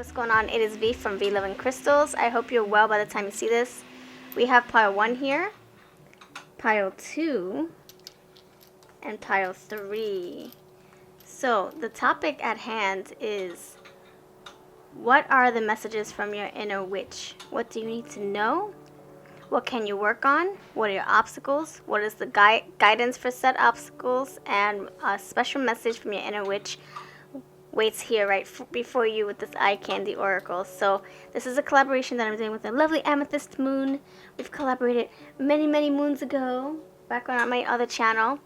What's going on? It is V from V Loving Crystals. I hope you're well by the time you see this. We have pile 1 here, pile 2, and pile 3. So the topic at hand is, what are the messages from your inner witch? What do you need to know? What can you work on? What are your obstacles? What is the guidance for said obstacles? And a special message from your inner witch waits here right before you with this eye candy oracle. So this is a collaboration that I'm doing with the lovely Amethyst Moon. We've collaborated many moons ago, back on my other channel.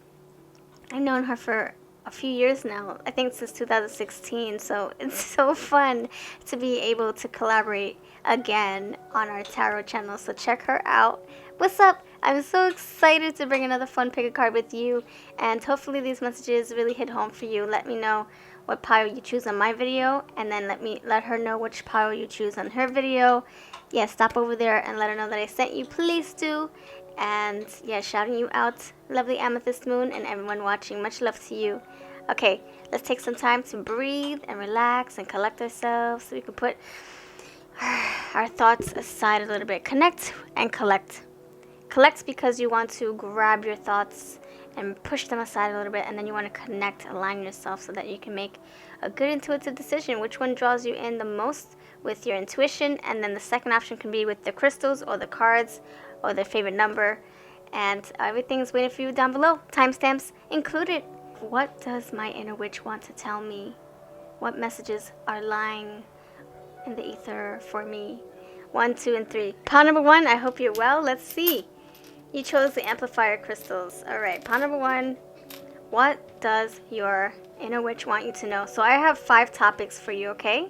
I've known her for a few years now, I think since 2016, so it's so fun to be able to collaborate again on our tarot channel, so check her out. What's up? I'm so excited to bring another fun pick a card with you, and hopefully these messages really hit home for you. Let me know what pile you choose on my video, and then let her know which pile you choose on her video. Yeah, stop over there and let her know that I sent you, please do. And yeah, shouting you out, lovely Amethyst Moon, and everyone watching, much love to you. Okay, let's take some time to breathe and relax and collect ourselves so we can put our thoughts aside a little bit. Connect and collect. Collect because you want to grab your thoughts and push them aside a little bit, and then you want to connect, align yourself so that you can make a good intuitive decision. Which one draws you in the most with your intuition? And then the second option can be with the crystals or the cards or their favorite number. And everything's waiting for you down below, timestamps included. What does my inner witch want to tell me? What messages are lying in the ether for me? 1, 2, and 3. Pile number 1, I hope you're well. Let's see. You chose the amplifier crystals. Alright, pile number 1. What does your inner witch want you to know? So I have 5 topics for you, okay?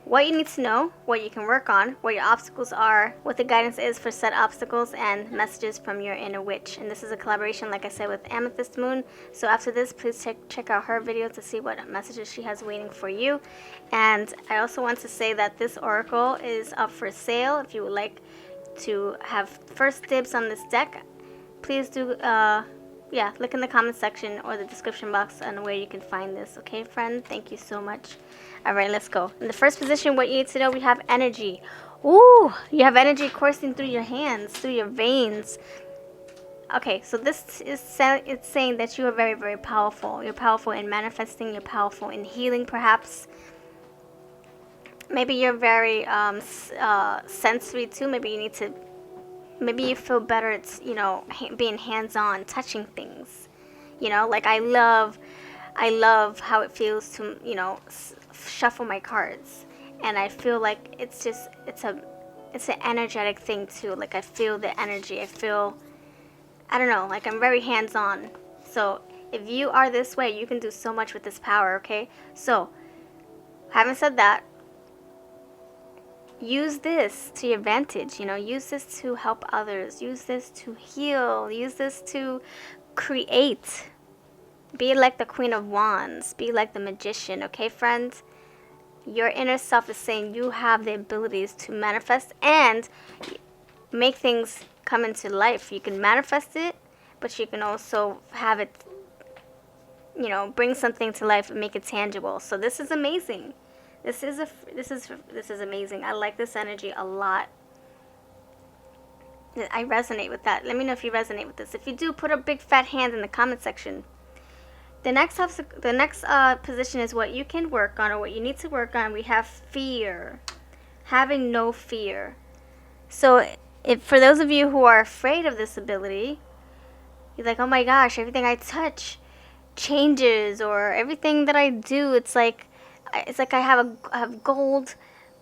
What you need to know, what you can work on, what your obstacles are, what the guidance is for said obstacles, and messages from your inner witch. And this is a collaboration, like I said, with Amethyst Moon. So after this, please check out her video to see what messages she has waiting for you. And I also want to say that this oracle is up for sale. If you would like to have first dibs on this deck, please do look in the comment section or the description box on where you can find this. Okay, friend? Thank you so much. Alright, let's go. In the first position, what you need to know, we have energy. Ooh, you have energy coursing through your hands, through your veins. Okay, so this is it's saying that you are very powerful. You're powerful in manifesting. You're powerful in healing, perhaps. Maybe you're very sensory too. Maybe you feel better. It's, being hands-on, touching things. Like I love how it feels to, shuffle my cards, and I feel like it's an energetic thing too. Like I feel the energy. I don't know, like I'm very hands-on. So if you are this way, you can do so much with this power. Okay, so having said that, use this to your advantage. Use this to help others, use this to heal, use this to create. Be like the Queen of Wands, be like the magician. Okay, friends? Your inner self is saying you have the abilities to manifest and make things come into life. You can manifest it, but you can also have it, bring something to life and make it tangible. So this is amazing. This is amazing. I like this energy a lot. I resonate with that. Let me know if you resonate with this. If you do, put a big fat hand in the comment section. The next position is what you can work on, or what you need to work on. We have fear. Having no fear. So for those of you who are afraid of this ability, you're like, oh my gosh, everything I touch changes, or everything that I do, it's like I have golden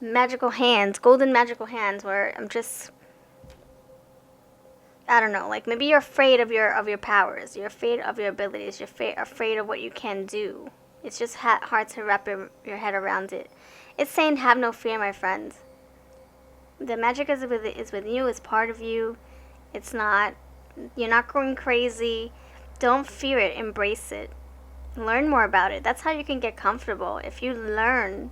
magical hands where I'm just, I don't know, like maybe you're afraid of your powers, you're afraid of your abilities, you're afraid of what you can do. It's just hard to wrap your head around it. It's saying have no fear, my friends. The magic is with you, it's part of you. You're not going crazy. Don't fear it, embrace it. Learn more about it. That's how you can get comfortable. If you learn,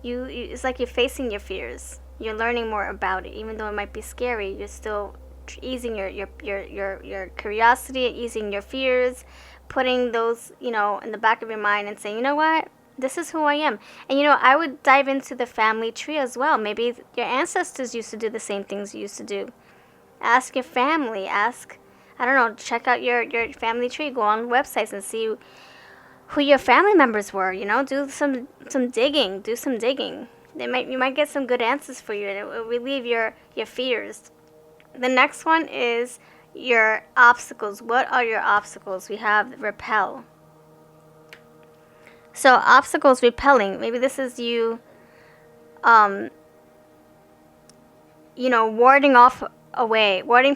it's like you're facing your fears. You're learning more about it, even though it might be scary. You're still easing your curiosity, easing your fears, putting those, in the back of your mind and saying, you know what? This is who I am. And I would dive into the family tree as well. Maybe your ancestors used to do the same things you used to do. Ask your family. Ask, I don't know, check out your family tree. Go on websites and see who your family members were. Do some digging. Do some digging. You might get some good answers for you, and it will relieve your fears. The next one is your obstacles. What are your obstacles? We have repel. So obstacles, repelling. Maybe this is you, warding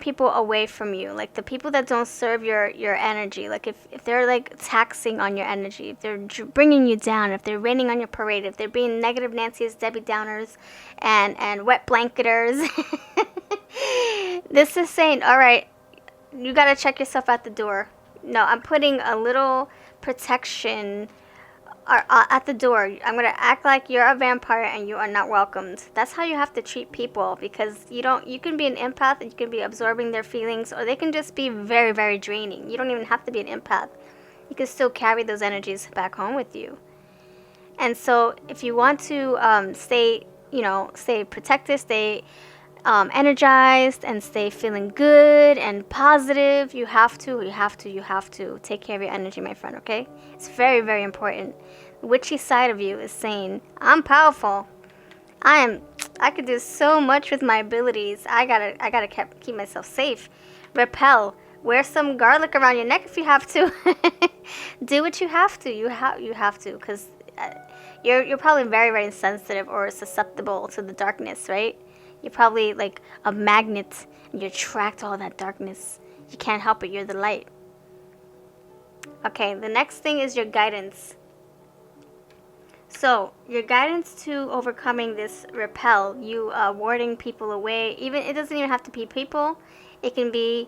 people away from you. Like the people that don't serve your energy. Like if they're like taxing on your energy, if they're bringing you down, if they're raining on your parade, if they're being negative Nancy's, Debbie Downers, and wet blanketers. This is saying, all right, you got to check yourself at the door. No, I'm putting a little protection at the door. I'm going to act like you're a vampire and you are not welcomed. That's how you have to treat people, because you can be an empath and you can be absorbing their feelings, or they can just be very, very draining. You don't even have to be an empath. You can still carry those energies back home with you. And so if you want to stay protected, stay energized, and stay feeling good and positive, you have to take care of your energy, my friend, okay? It's very, very important. The witchy side of you is saying, I'm powerful. I could do so much with my abilities. I gotta keep myself safe. Repel. Wear some garlic around your neck if you have to. Do what you have to. You have to, because you're probably very, very sensitive or susceptible to the darkness, right? You're probably like a magnet, and you attract all that darkness. You can't help it. You're the light. Okay, the next thing is your guidance. So your guidance to overcoming this repel, you warding people away. It doesn't even have to be people. It can be,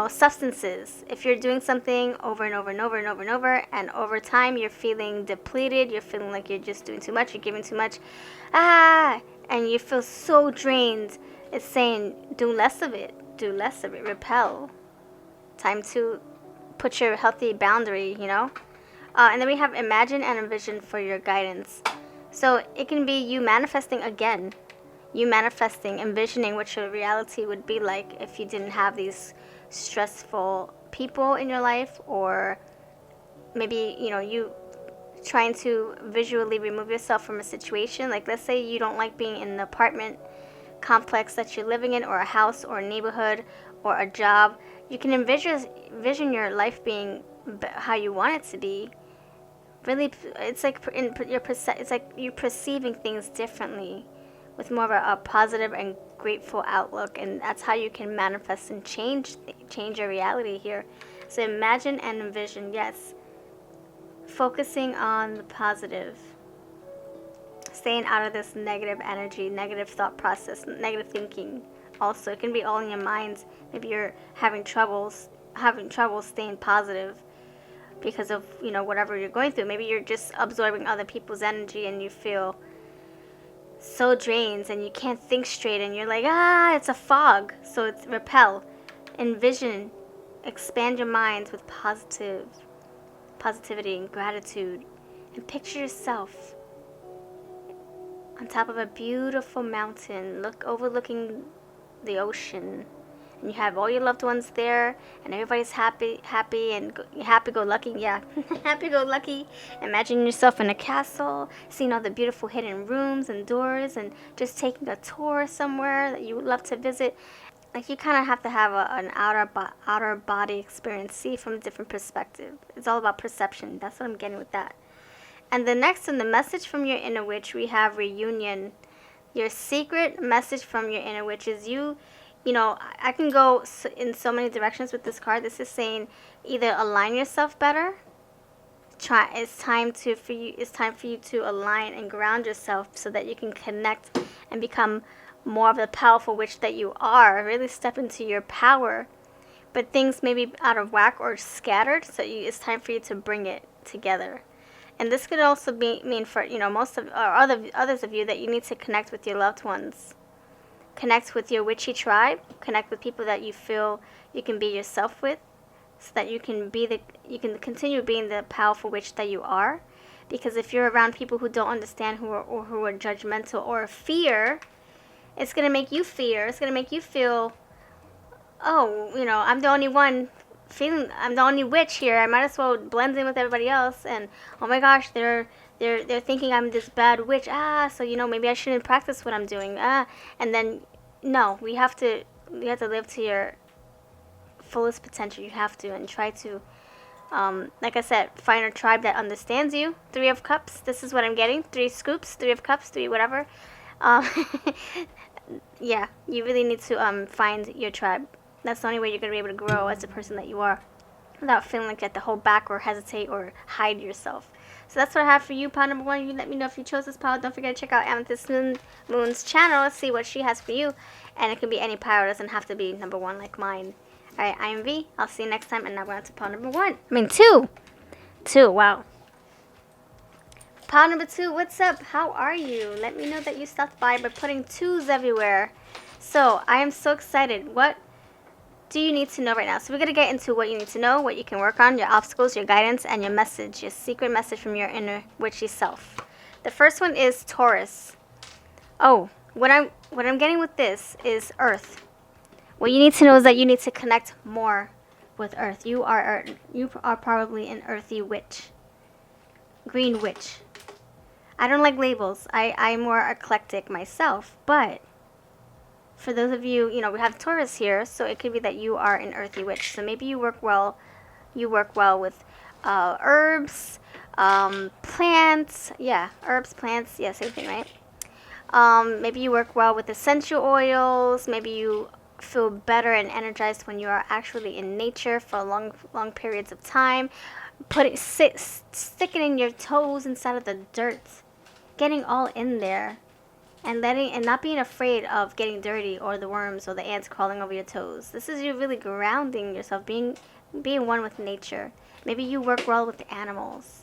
substances. If you're doing something over and over and over and over and over, and over time you're feeling depleted, you're feeling like you're just doing too much, you're giving too much, and you feel so drained, it's saying, do less of it. Repel. Time to put your healthy boundary, and then we have imagine and envision for your guidance. So it can be you manifesting again. You manifesting, envisioning what your reality would be like if you didn't have these stressful people in your life, or maybe, you trying to visually remove yourself from a situation. Like, let's say you don't like being in an apartment complex that you're living in, or a house, or a neighborhood, or a job. You can envision your life being how you want it to be. Really, it's like it's like you're perceiving things differently, with more of a positive and grateful outlook, and that's how you can manifest and change your reality here. So imagine and envision, yes. Focusing on the positive. Staying out of this negative energy, negative thought process, negative thinking. Also, it can be all in your mind. Maybe you're having trouble staying positive because of, whatever you're going through. Maybe you're just absorbing other people's energy and you feel so drained and you can't think straight, and you're like, it's a fog. So it's repel. Envision. Expand your mind with positivity and gratitude, and picture yourself on top of a beautiful mountain, overlooking the ocean, and you have all your loved ones there, and everybody's happy and happy-go-lucky. Yeah, happy-go-lucky. Imagine yourself in a castle, seeing all the beautiful hidden rooms and doors, and just taking a tour somewhere that you would love to visit. Like, you kind of have to have an outer body experience, see from a different perspective. It's all about perception. That's what I'm getting with that. And the next, in the message from your inner witch, we have reunion. Your secret message from your inner witch is I can go in so many directions with this card. This is saying either align yourself better. It's time for you to align and ground yourself so that you can connect and become more of the powerful witch that you are. Really step into your power. But things may be out of whack or scattered, so it's time for you to bring it together. And this could also mean for others of you that you need to connect with your loved ones. Connect with your witchy tribe. Connect with people that you feel you can be yourself with, so that you can continue being the powerful witch that you are. Because if you're around people who don't understand, who are judgmental or fear, it's going to make you fear. It's going to make you feel, oh, you know, I'm the only one feeling, I'm the only witch here. I might as well blend in with everybody else. And oh my gosh, they're thinking I'm this bad witch. So you know, maybe I shouldn't practice what I'm doing. And then no, you have to live to your fullest potential. You have to, and try to, like I said, find a tribe that understands you. 3 of Cups. This is what I'm getting. 3 scoops, 3 of Cups, 3 whatever. Yeah, you really need to find your tribe. That's the only way you're going to be able to grow as the person that you are, without feeling like you have to hold back or hesitate or hide yourself. So that's what I have for you, pile number 1. You let me know if you chose this pile. Don't forget to check out Amethyst Moon's channel, see what she has for you. And it can be any pile. It doesn't have to be number 1 like mine. Alright, I am V. I'll see you next time. And now we're on to pile number 1. 2. 2, wow. Pile number 2, what's up? How are you? Let me know that you stopped by putting 2s everywhere. So, I am so excited. What do you need to know right now? So we're going to get into what you need to know, what you can work on, your obstacles, your guidance, and your message, your secret message from your inner witchy self. The first one is Taurus. Oh, what I'm getting with this is Earth. What you need to know is that you need to connect more with Earth. You are probably an earthy witch. Green witch. I don't like labels. I'm more eclectic myself, but for those of you, you know, we have Taurus here, so it could be that you are an earthy witch. So maybe you work well with herbs, plants. Yeah, herbs, plants. Yeah, same thing, right? Maybe you work well with essential oils. Maybe you feel better and energized when you are actually in nature for long periods of time. Sticking in your toes inside of the dirt, getting all in there. And not being afraid of getting dirty or the worms or the ants crawling over your toes. This is you really grounding yourself, being one with nature. Maybe you work well with the animals.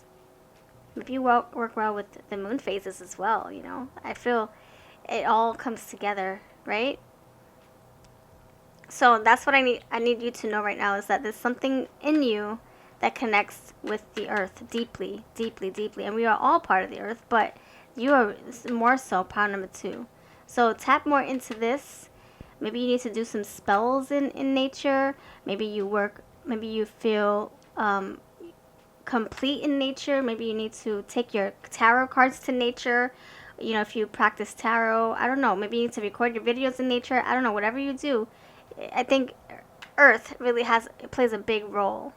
Maybe you work well with the moon phases as well, you know. I feel it all comes together, right? So that's what I need you to know right now, is that there's something in you that connects with the earth deeply, deeply, deeply. And we are all part of the earth, but you are more so pile number 2. So tap more into this. Maybe you need to do some spells in nature. Maybe you feel complete in nature. Maybe you need to take your tarot cards to nature. You know, if you practice tarot, I don't know. Maybe you need to record your videos in nature. I don't know. Whatever you do, I think Earth really plays a big role.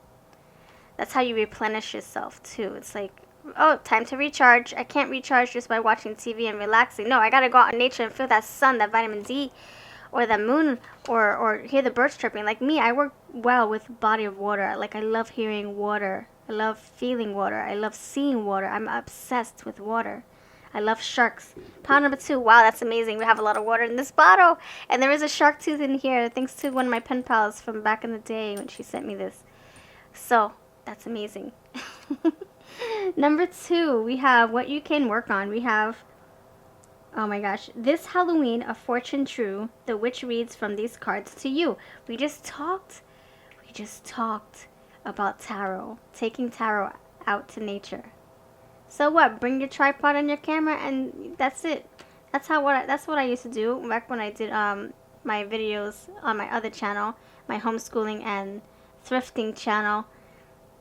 That's how you replenish yourself too. It's like, oh, time to recharge. I can't recharge just by watching TV and relaxing. No, I gotta go out in nature and feel that sun, that vitamin D, or the moon, or hear the birds chirping. Like me, I work well with body of water. Like, I love hearing water. I love feeling water. I love seeing water. I'm obsessed with water. I love sharks. Pile number 2. Wow, that's amazing. We have a lot of water in this bottle. And there is a shark tooth in here, thanks to one of my pen pals from back in the day when she sent me this. So, that's amazing. Number 2, we have what you can work on. We have, oh my gosh, this Halloween, a fortune true, the witch reads from these cards to you. We just talked about tarot, taking tarot out to nature. So what? Bring your tripod and your camera, and that's it. That's what I used to do back when I did my videos on my other channel, my homeschooling and thrifting channel.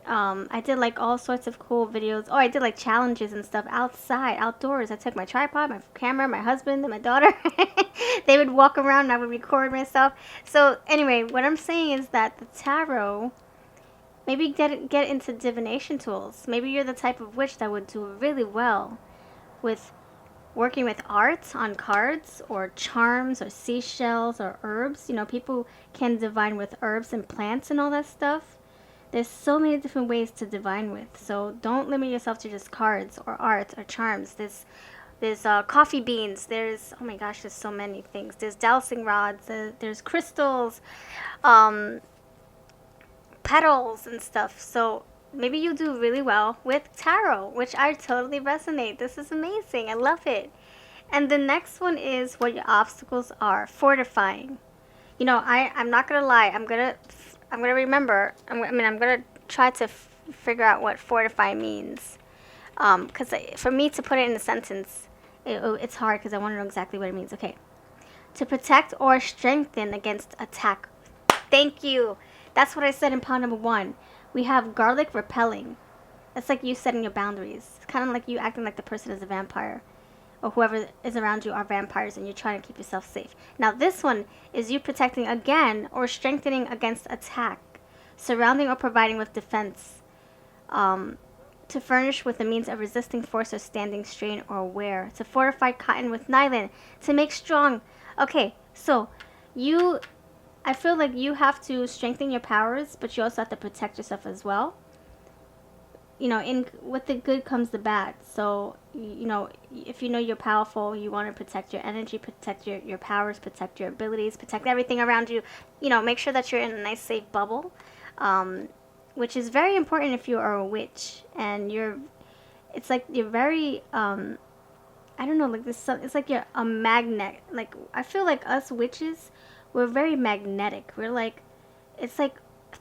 I did like all sorts of cool videos. Oh, I did like challenges and stuff outside, outdoors. I took my tripod, my camera, my husband, and my daughter. They would walk around and I would record myself. So anyway, what I'm saying is that the tarot, maybe get into divination tools. Maybe you're the type of witch that would do really well with working with art on cards or charms or seashells or herbs. You know, people can divine with herbs and plants and all that stuff. There's so many different ways to divine with. So don't limit yourself to just cards or art or charms. There's coffee beans. There's, oh my gosh, there's so many things. There's dowsing rods. There's crystals, petals and stuff. So maybe you do really well with tarot, which I totally resonate. This is amazing. I love it. And the next one is what your obstacles are. Fortifying. You know, I'm not gonna lie. I'm gonna remember. I'm gonna try to figure out what fortify means. Because for me to put it in a sentence, it's hard because I want to know exactly what it means. Okay. To protect or strengthen against attack. Thank you. That's what I said in pile number 1. We have garlic repelling. It's like you setting your boundaries. It's kind of like you acting like the person is a vampire. Or whoever is around you are vampires and you're trying to keep yourself safe. Now this one is you protecting again or strengthening against attack. Surrounding or providing with defense. To furnish with the means of resisting force or standing strain or wear. To fortify cotton with nylon. To make strong. Okay, so I feel like you have to strengthen your powers, but you also have to protect yourself as well. You know, with the good comes the bad. So, you know, if you know you're powerful, you want to protect your energy, protect your powers, protect your abilities, protect everything around you. You know, make sure that you're in a nice, safe bubble, which is very important if you are a witch. And it's like you're very, I don't know, like this. It's like you're a magnet. Like I feel like us witches, we're very magnetic. We're like, it's like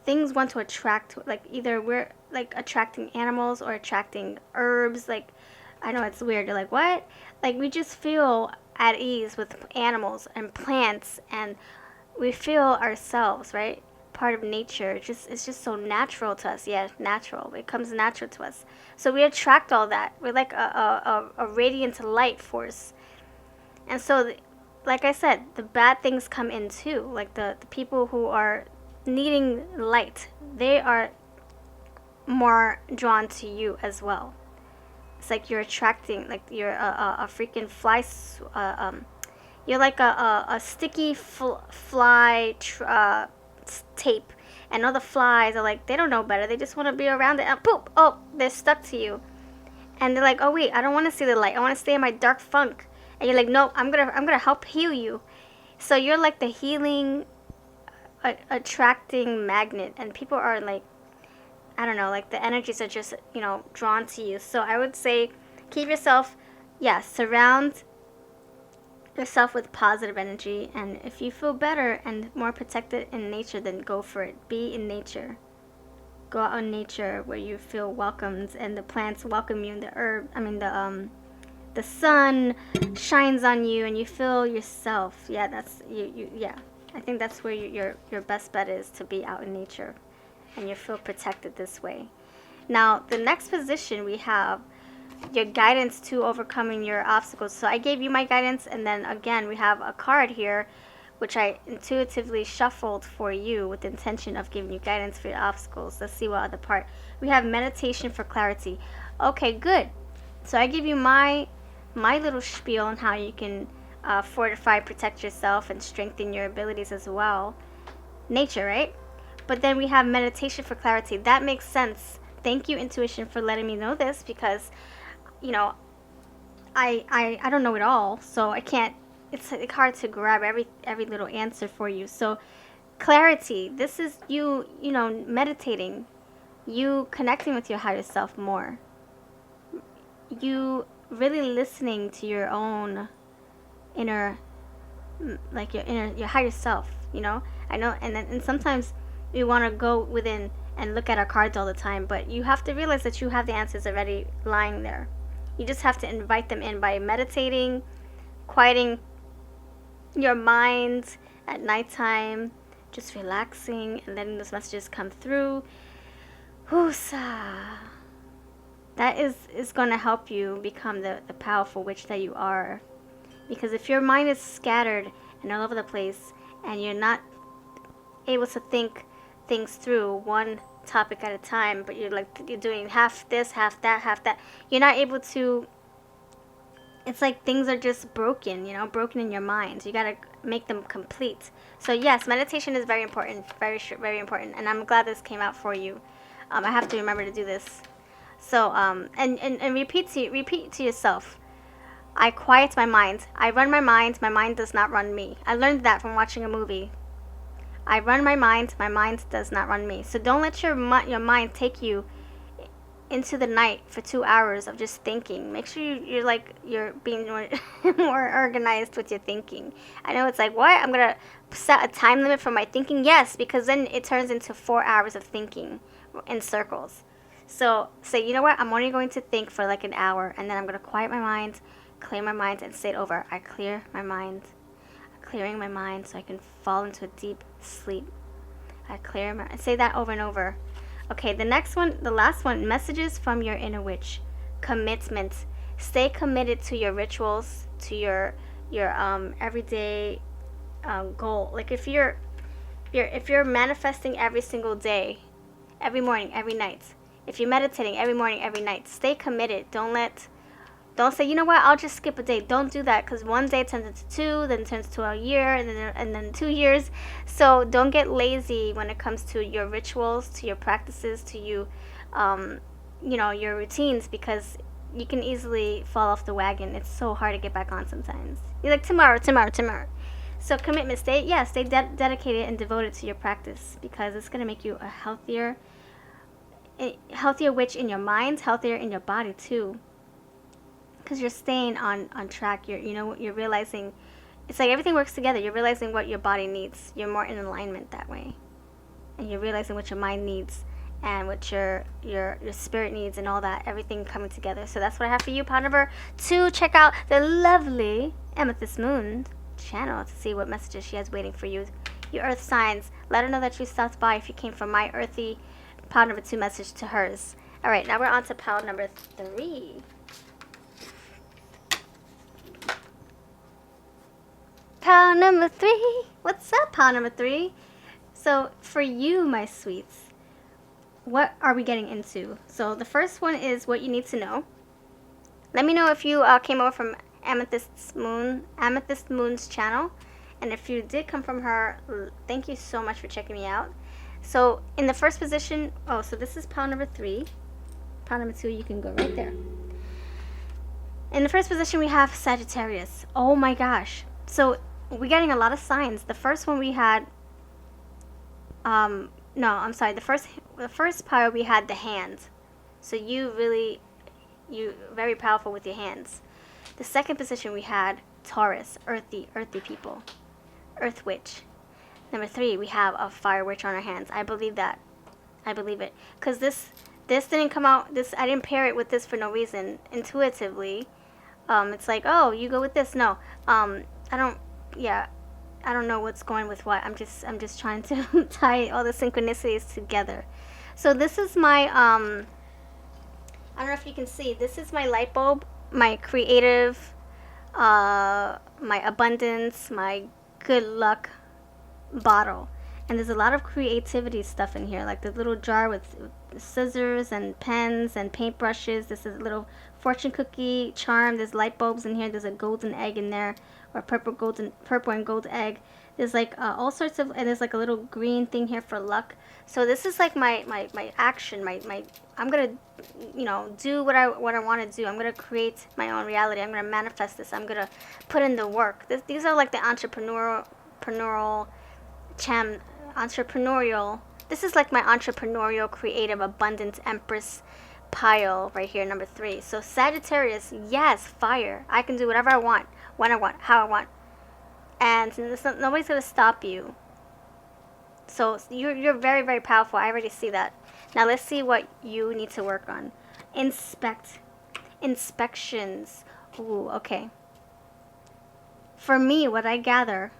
things want to attract. Like either we're like attracting animals or attracting herbs. Like I know it's weird. You're like, what? Like we just feel at ease with animals and plants, and we feel ourselves, right? Part of nature. It's just so natural to us. Yeah, natural. It comes natural to us. So we attract all that. We're like a radiant light force. And so, like I said, the bad things come in too. Like the people who are needing light, they are more drawn to you as well. It's like you're attracting, like you're a freaking fly. You're like a sticky fly tape, and all the flies are like, they don't know better. They just want to be around it, and poop! Oh, they're stuck to you, and they're like, oh wait, I don't want to see the light. I want to stay in my dark funk. And you're like, no, I'm gonna help heal you. So you're like the healing, attracting magnet, and people are like, I don't know, like the energies are just, you know, drawn to you. So I would say, keep yourself, surround yourself with positive energy, and if you feel better and more protected in nature, then go for it. Be in nature. Go out in nature where you feel welcomed and the plants welcome you, and the sun shines on you and you feel yourself. Yeah, that's yeah. I think that's where your best bet is, to be out in nature and you feel protected this way. Now, the next position we have your guidance to overcoming your obstacles. So I gave you my guidance, and then again we have a card here which I intuitively shuffled for you with the intention of giving you guidance for your obstacles. Let's see what other part. We have meditation for clarity. Okay, good. So I give you my little spiel on how you can fortify, protect yourself, and strengthen your abilities as well. Nature, right? But then we have meditation for clarity. That makes sense. Thank you, intuition, for letting me know this, because you know, I don't know it all, so I can't. It's hard to grab every little answer for you. So clarity. This is you know, meditating, you connecting with your higher self more. You really listening to your own inner, like your higher self. You know, I know, and sometimes we want to go within and look at our cards all the time, but you have to realize that you have the answers already lying there. You just have to invite them in by meditating, quieting your mind at nighttime, just relaxing and letting those messages come through. Whoosa. That is going to help you become the powerful witch that you are. Because if your mind is scattered and all over the place, and you're not able to think things through one topic at a time, but you're doing half this, half that, you're not able to. It's like things are just broken, you know, broken in your mind. You gotta make them complete. So yes, meditation is very important, very important, and I'm glad this came out for you. I have to remember to do this. So and repeat to yourself. I quiet my mind. I run my mind. My mind does not run me. I learned that from watching a movie. I run my mind does not run me. So don't let your mind take you into the night for 2 hours of just thinking. Make sure you're being more organized with your thinking. I know it's like, what? I'm going to set a time limit for my thinking? Yes, because then it turns into 4 hours of thinking in circles. So say, you know what, I'm only going to think for like an hour, and then I'm going to quiet my mind, clear my mind, and say it over. I clear my mind, clearing my mind so I can fall into a deep sleep. I clear my, say that over and over. Okay, the next one, the last one, messages from your inner witch. Commitment. Stay committed to your rituals, to your everyday goal. Like if you're manifesting every single day, every morning, every night. If you're meditating every morning, every night, stay committed. Don't say, you know what, I'll just skip a day. Don't do that, because one day turns into two, then turns to a year, and then 2 years. So don't get lazy when it comes to your rituals, to your practices, to your routines, because you can easily fall off the wagon. It's so hard to get back on sometimes. You're like, tomorrow. So commitment, stay dedicated and devoted to your practice, because it's going to make you a healthier witch in your mind, healthier in your body too. Because you're staying on track. You're realizing, it's like everything works together. You're realizing what your body needs. You're more in alignment that way, and you're realizing what your mind needs and what your spirit needs, and all that, everything coming together. So that's what I have for you, part number 2. Check out the lovely Amethyst Moon channel to see what messages she has waiting for you. Your earth signs, let her know that you stopped by if you came from my earthy pile number 2 message to hers. All right, now we're on to pile number 3. Pile number 3. What's up, pile number 3? So for you, my sweets, what are we getting into? So the first one is what you need to know. Let me know if you came over from Amethyst Moon's channel, and if you did come from her, thank you so much for checking me out. So in the first position, so this is pile number 3. Pile number 2, you can go right there. In the first position, we have Sagittarius. Oh my gosh. So we're getting a lot of signs. The first one we had, the first pile we had the hands. So you very powerful with your hands. The second position we had Taurus, earthy people, earth witch. Number 3, we have a fire witch on our hands. I believe that. I believe it. Because this didn't come out, I didn't pair it with this for no reason. Intuitively, it's like, oh, you go with this. No, I don't know what's going with what. I'm just trying to tie all the synchronicities together. So this is my, I don't know if you can see, this is my light bulb, my creative, my abundance, my good luck bottle. And there's a lot of creativity stuff in here, like the little jar with scissors and pens and paintbrushes. This is a little fortune cookie charm. There's light bulbs in here. There's a golden egg in there, or purple and gold egg. There's like all sorts of, and there's like a little green thing here for luck. So this is like my action. I'm gonna, do what I want to do. I'm gonna create my own reality. I'm gonna manifest this. I'm gonna put in the work. These are like the entrepreneurial. This is like my entrepreneurial, creative, abundance, empress pile right here, number 3. So Sagittarius, yes, fire. I can do whatever I want, when I want, how I want, and nobody's gonna stop you. So you're very, very powerful. I already see that. Now let's see what you need to work on. Inspections. Ooh, okay. For me, what I gather,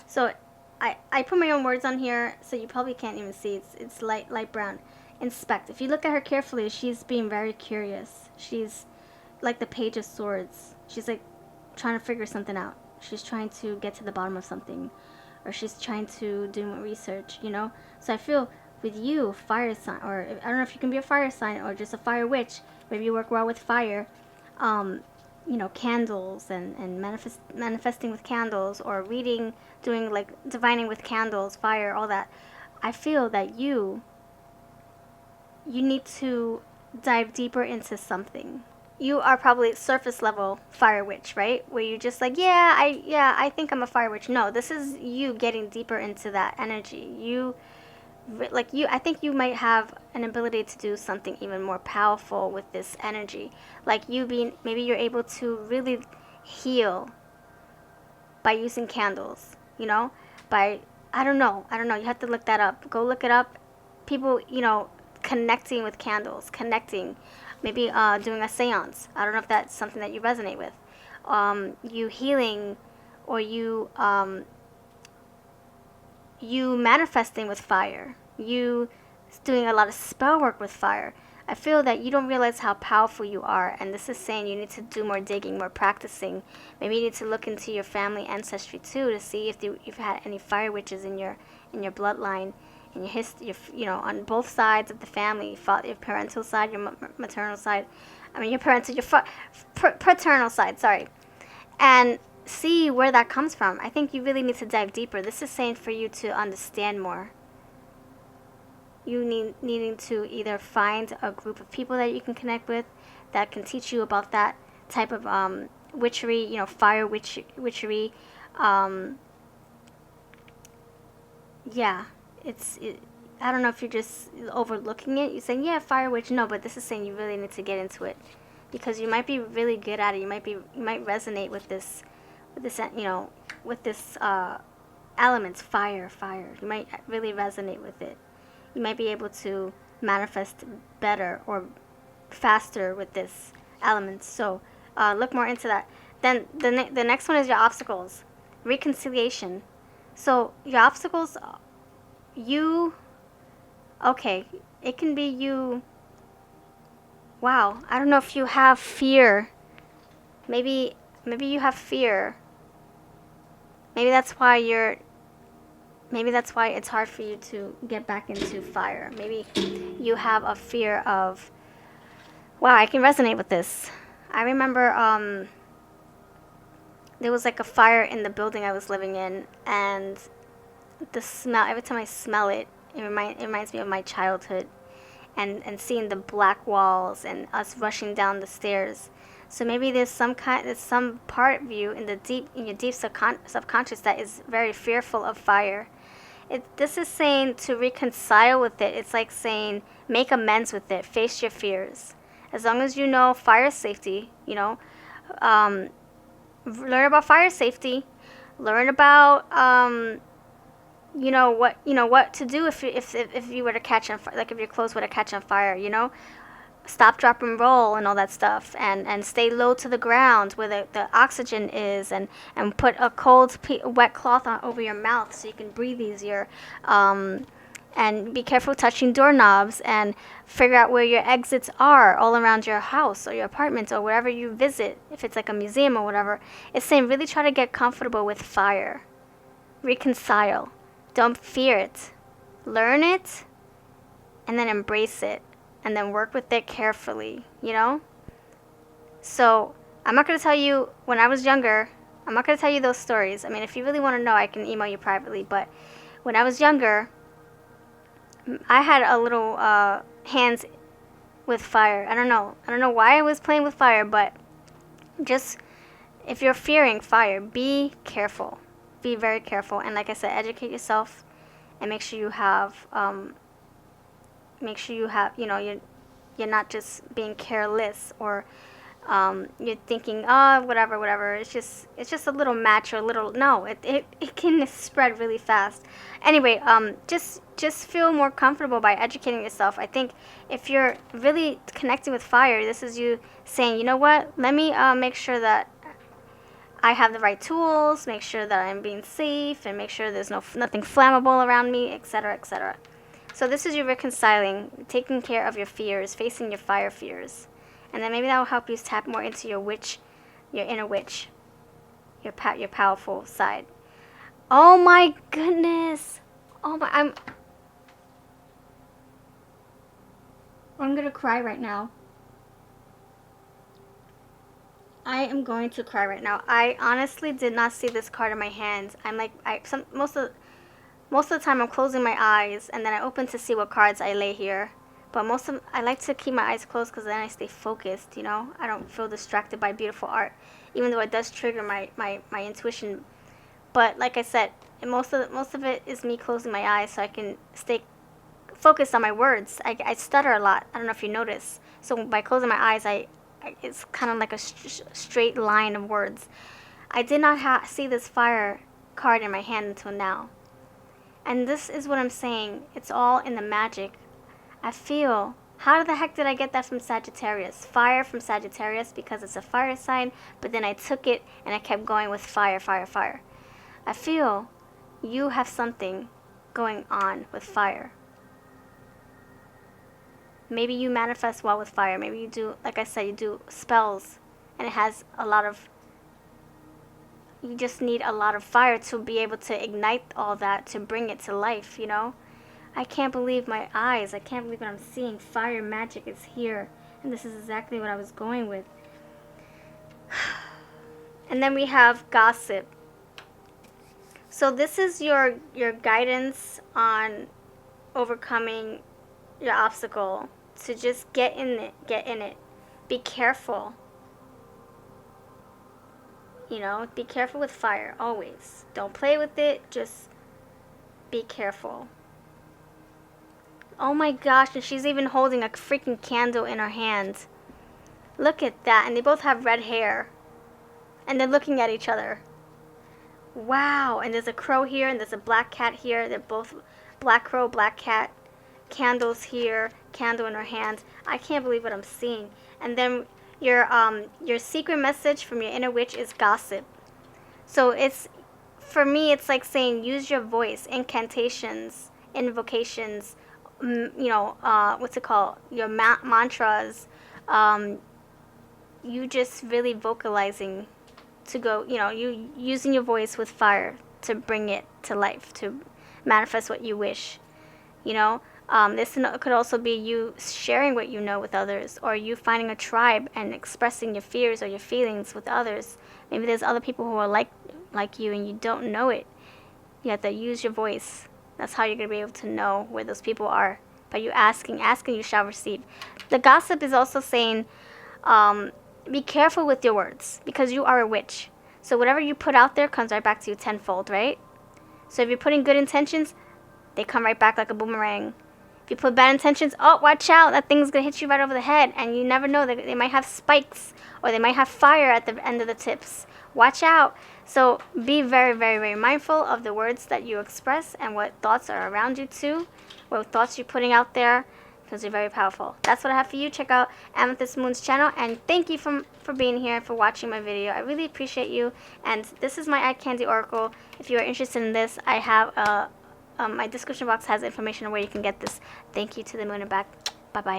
so I put my own words on here, so you probably can't even see. It's light brown. Inspect. If you look at her carefully, she's being very curious. She's like the Page of Swords. She's like trying to figure something out. She's trying to get to the bottom of something, or she's trying to do more research, So I feel with you, fire sign, or I don't know if you can be a fire sign or just a fire witch. Maybe you work well with fire. Candles and manifesting with candles, or reading, doing like divining with candles, fire, all that. I feel that you need to dive deeper into something. You are probably surface level fire witch, right? Where you're just like, I think I'm a fire witch. No, this is you getting deeper into that energy. I think you might have an ability to do something even more powerful with this energy. Like maybe you're able to really heal by using candles, I don't know. You have to look that up. Go look it up. People, connecting with candles, connecting, maybe doing a seance. I don't know if that's something that you resonate with. You healing, or you manifesting with fire. You doing a lot of spell work with fire. I feel that you don't realize how powerful you are, and this is saying you need to do more digging, more practicing. Maybe you need to look into your family ancestry too to see if you've had any fire witches in your bloodline, in your history, on both sides of the family, your parental side, your maternal side. I mean, your paternal side. Sorry, and see where that comes from. I think you really need to dive deeper. This is saying for you to understand more. You needing to either find a group of people that you can connect with that can teach you about that type of witchery, fire witchery. Yeah, I don't know if you're just overlooking it. You're saying, yeah, fire witch. No, but this is saying you really need to get into it, because you might be really good at it. You might resonate with this, with this elements, fire. You might really resonate with it. You might be able to manifest better or faster with this element. So look more into that. Then the next one is your obstacles. Reconciliation. So your obstacles, it can be you. Wow, I don't know if you have fear. Maybe you have fear. Maybe that's why it's hard for you to get back into fire. Maybe you have a fear of, wow, I can resonate with this. I remember there was like a fire in the building I was living in, and the smell, every time I smell it, it reminds me of my childhood, and seeing the black walls and us rushing down the stairs. So maybe there's some part of you in your deep subconscious that is very fearful of fire. This is saying to reconcile with it. It's like saying make amends with it. Face your fears. As long as you know fire safety, learn about fire safety. Learn about what to do if you were to catch on fire, like if your clothes were to catch on fire. Stop, drop, and roll, and all that stuff, and stay low to the ground where the oxygen is, and put a cold, wet cloth over your mouth so you can breathe easier, and be careful touching doorknobs, and figure out where your exits are all around your house or your apartment or wherever you visit, if it's like a museum or whatever. It's saying really try to get comfortable with fire. Reconcile. Don't fear it. Learn it, and then embrace it. And then work with it carefully, So I'm not going to tell you when I was younger. I'm not going to tell you those stories. I mean, if you really want to know, I can email you privately. But when I was younger, I had a little hands with fire. I don't know why I was playing with fire, but just if you're fearing fire, be careful. Be very careful. And like I said, educate yourself, and make sure you have you're not just being careless, or you're thinking, oh, whatever. It's just a little match, or a little, no, it can spread really fast. Anyway, just feel more comfortable by educating yourself. I think if you're really connecting with fire, this is you saying, you know what, let me make sure that I have the right tools, make sure that I'm being safe, and make sure there's nothing flammable around me, etc., etc. So this is you reconciling, taking care of your fears, facing your fire fears. And then maybe that will help you tap more into your inner witch, your powerful side. Oh my goodness. I'm going to cry right now. I am going to cry right now. I honestly did not see this card in my hands. I'm like, most of the time I'm closing my eyes, and then I open to see what cards I lay here. But I like to keep my eyes closed, because then I stay focused, I don't feel distracted by beautiful art, even though it does trigger my intuition. But like I said, most of it is me closing my eyes so I can stay focused on my words. I stutter a lot. I don't know if you notice. So by closing my eyes, it's kind of like a straight line of words. I did not see this fire card in my hand until now. And this is what I'm saying. It's all in the magic. I feel, how the heck did I get that from Sagittarius? Fire from Sagittarius because it's a fire sign, but then I took it and I kept going with fire, fire, fire. I feel you have something going on with fire. Maybe you manifest well with fire. Maybe you do, like I said, you do spells and it has a lot of, you just need a lot of fire to be able to ignite all that, to bring it to life, you know? I can't believe my eyes. I can't believe what I'm seeing. Fire magic is here. And this is exactly what I was going with. And then we have gossip. So this is your guidance on overcoming your obstacle. To just get in it. Get in it. Be careful. You know, be careful with fire. Always. Don't play with it. Just be careful. Oh my gosh, and she's even holding a freaking candle in her hand. Look at that, and they both have red hair. And they're looking at each other. Wow, and there's a crow here, and there's a black cat here. They're both black crow, black cat. Candles here, candle in her hand. I can't believe what I'm seeing. And then your secret message from your inner witch is gossip. So it's, for me, it's like saying use your voice, incantations, invocations, you know, what's it called? Your mantras. You just really vocalizing to go, you know, you using your voice with fire to bring it to life, to manifest what you wish, you know. This could also be you sharing what you know with others, or you finding a tribe and expressing your fears or your feelings with others. Maybe there's other people who are like you and you don't know it. You have to use your voice. That's how you're going to be able to know where those people are. By you asking you shall receive. The gossip is also saying, be careful with your words, because you are a witch. So whatever you put out there comes right back to you tenfold, right? So if you're putting good intentions, they come right back like a boomerang. If you put bad intentions, oh, watch out, that thing's going to hit you right over the head. And you never know, they might have spikes, or they might have fire at the end of the tips. Watch out. So be very, very, very mindful of the words that you express and what thoughts are around you too, what thoughts you're putting out there, because they're very powerful. That's what I have for you. Check out Amethyst Moon's channel, and thank you for being here, for watching my video. I really appreciate you. And this is my Eye Candy Oracle. If you are interested in this, I have my description box has information on where you can get this. Thank you, to the moon and back. Bye-bye.